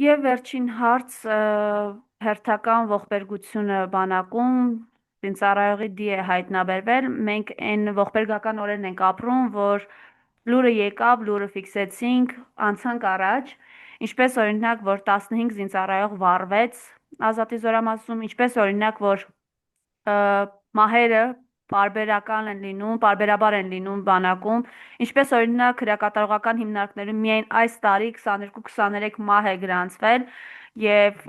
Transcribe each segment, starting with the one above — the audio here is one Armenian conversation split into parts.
Եվ վերջին հարց հերթական ողբերգությունը բանակում զինծառայողի դի է հայտնաբերվել, մենք այն ողբերգական օրերն ենք ապրում, որ լուրը եկավ, լուրը ֆիքսեցինք, անցանք առաջ, ինչպես օրինակ, որ 15 զինծառայող վառվեց Ազատի զորամասում, ինչպես օրինակ, որ մահերը պարբերաբար են լինում բանակում, ինչպես օրինակ հրակատարողական հիմնարկներում միայն այս տարի 22-23 մահ է գրանցվել եւ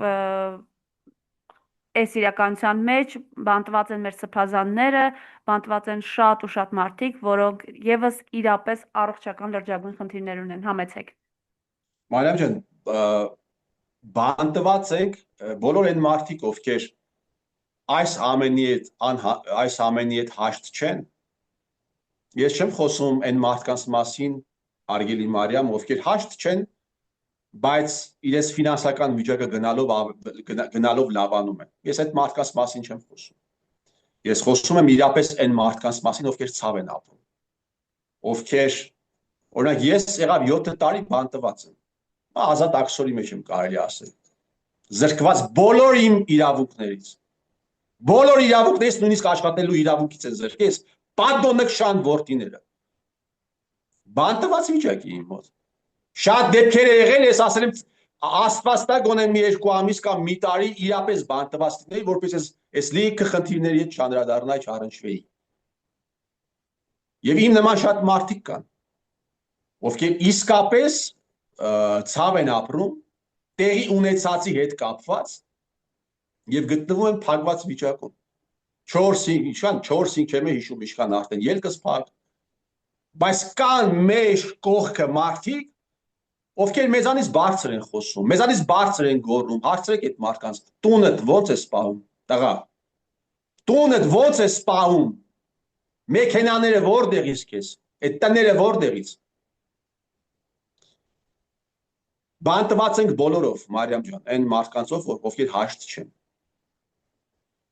այս իրականության մեջ բանտված են մեր սփազանները, բանտված են շատ ու շատ մարդիկ, որոնք եւս իրապես առողջական լրջագույն խնդիրներ ունեն, համեցեք։ Մարիամ ջան, բանտված ենք բոլոր այն մարդիկ, ովքեր այս ամենի հետ հաշտ չեն։ Ես չեմ խոսում այն մարդկանց մասին, Արգելի Մարիամ, ովքեր հաշտ չեն, բայց իրենց ֆինանսական վիճակը գնալով լավանում են։ Ես այդ մարդկանց մասին չեմ խոսում։ Ես խոսում եմ իրապես այն մարդկանց մասին, ովքեր ցավ են ապրում։ Ովքեր, օրինակ, ես եղավ 7 տարի բանտված եմ։ Ազատ աքսորի մեջ եմ կարելի ասել։ Զրկված բոլոր իմ իրավունքներից։ Բոլոր իրավունքներից, նույնիսկ աշխատելու իրավունքից են զրկել, պատոնկշան որդիները։ Բանտված վիճակի իմ մոտ։ Շատ դեպքեր է եղել, ես ասել եմ, Աստված տա գոնե մի 2 ամիս կամ մի տարի իրապես բանտված լինեի, որպես այս լիքը խնդիրների հետ չանդրադառնայի, չառնչվեի։ Եվ իմ նման շատ մարդիկ կան, ովքեր իսկապես ցավ են ապրում, տեղի ունեցածի հետ կապված եւ գտնվում են փակված վիճակում։ 4-5 չեմ հիշում ինչքան արդեն ելքս փակ, բայց կան մեր կողքը մարդիկ, ովքեր մեզանից բարձր են խոսում, մեզանից բարձր են գոռում, հարցրեք այդ մարդկանց, տունդ ո՞նց է սպահում, տղա, տունդ ո՞նց է սպահում, մեքենաները որտեղից քեզ, այդ տները որտեղից։ Բանտված ենք բոլորով, Մարիամ ջան, այն մարդկանցով, ովքեր հաշտ չեն։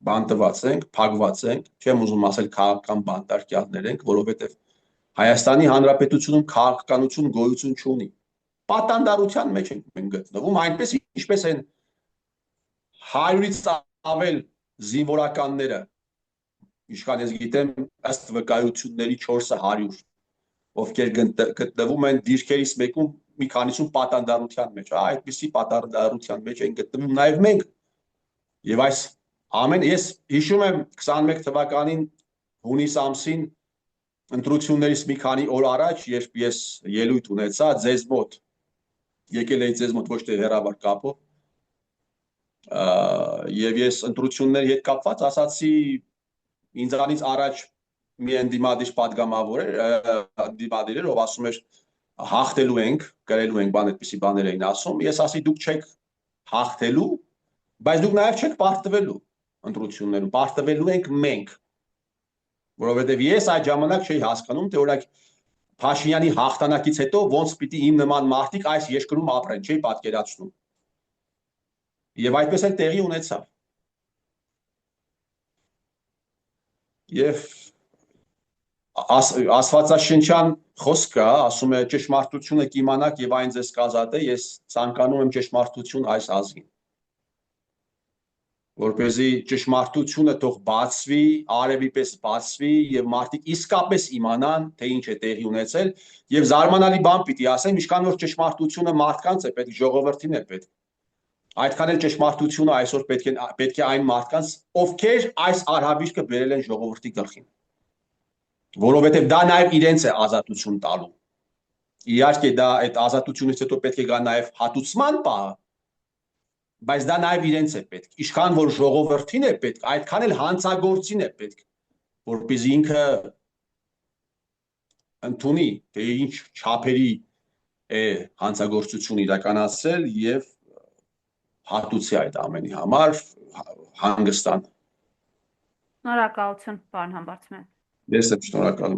Բանտված ենք, փակված ենք, չեմ ուզում ասել քաղաքական բանտարկյալներ ենք, որովհետև Հայաստանի Հանրապետությունում քաղաքականություն գոյություն չունի։ Պատանդարության մեջ ենք մենք գտնվում, այնպես ինչպես են 100-ից ավել զինվորականները, ինչքան ես գիտեմ, ըստ վկայությունների 400, ովքեր գտնվում են դիրքերից մեկում մի քանիսում պատանդարության մեջ, այդպիսի պատանդարության մեջ են գտնվում նաև մենք։ Եվ այս ամեն ես հիշում եմ 21 թվականին հունիս ամսին ընտրություններից մի քանի օր առաջ, երբ ես ելույթ ունեցա ձեզ մոտ, եկել էի ձեզ մոտ ոչ թե հեռավար կապով, եւ ես ընտրությունների հետ կապված ասացի ինձանից առաջ մի ընդդիմադիր պատգամավոր էր, ով ասում էր հաղթելու ենք, կրելու ենք, բան այդպիսի բաներ էին ասում, ես ասի դուք չեք հաղթելու, բայց դուք նաև չեք պարտվելու ընտրություններում, պարտվելու ենք մենք, որովհետև ես այդ ժամանակ չէի հասկանում, թե օրինակ Փաշինյանի հաղթանակից հետո ոնց պիտի իմ նման մարդիկ այս երկրում ապրեն, չէի պատկերացնում։ Եվ այդպես էլ տեղի ունեցավ։ Եվ Աստվածաշնչյան խոսք կա, ասում է ճշմարտությունը կիմանաք եւ այն ձեզ կազատե, ես ցանկանում եմ ճշմարտություն այս ազգին։ Որպեսզի ճշմարտությունը թող բացվի, արևի պես բացվի եւ մարդիկ իսկապես իմանան, թե ինչ է տեղի ունեցել եւ զարմանալի բան պիտի ասեմ, ինչքան որ ճշմարտությունը մարդկանց է պետք, ժողովրդին է պետք։ Այդքան էլ ճշմարտությունը այսօր պետք է այն մարդկանց, ովքեր այս արհավիրքը բերել են ժողովրդի գլխին։ Որովհետև դա նաև իրենց է ազատություն տալու։ Իհարկե դա այդ ազատությունից հետո պետք է գա նաև հատուցման պահը, բայց դա նաև իրենց է պետք։ Ինչքան որ ժողովրդին է պետք, այդքան էլ հանցագործին է պետք, որպեսզի ինքը ընդունի, թե ինչ չափերի է հանցագործություն իրականացրել եւ հատուցի այդ ամենի համար հանգստան։ Շնորհակալություն, պարոն Համբարձումյան։ Ես եմ շնորհակալ։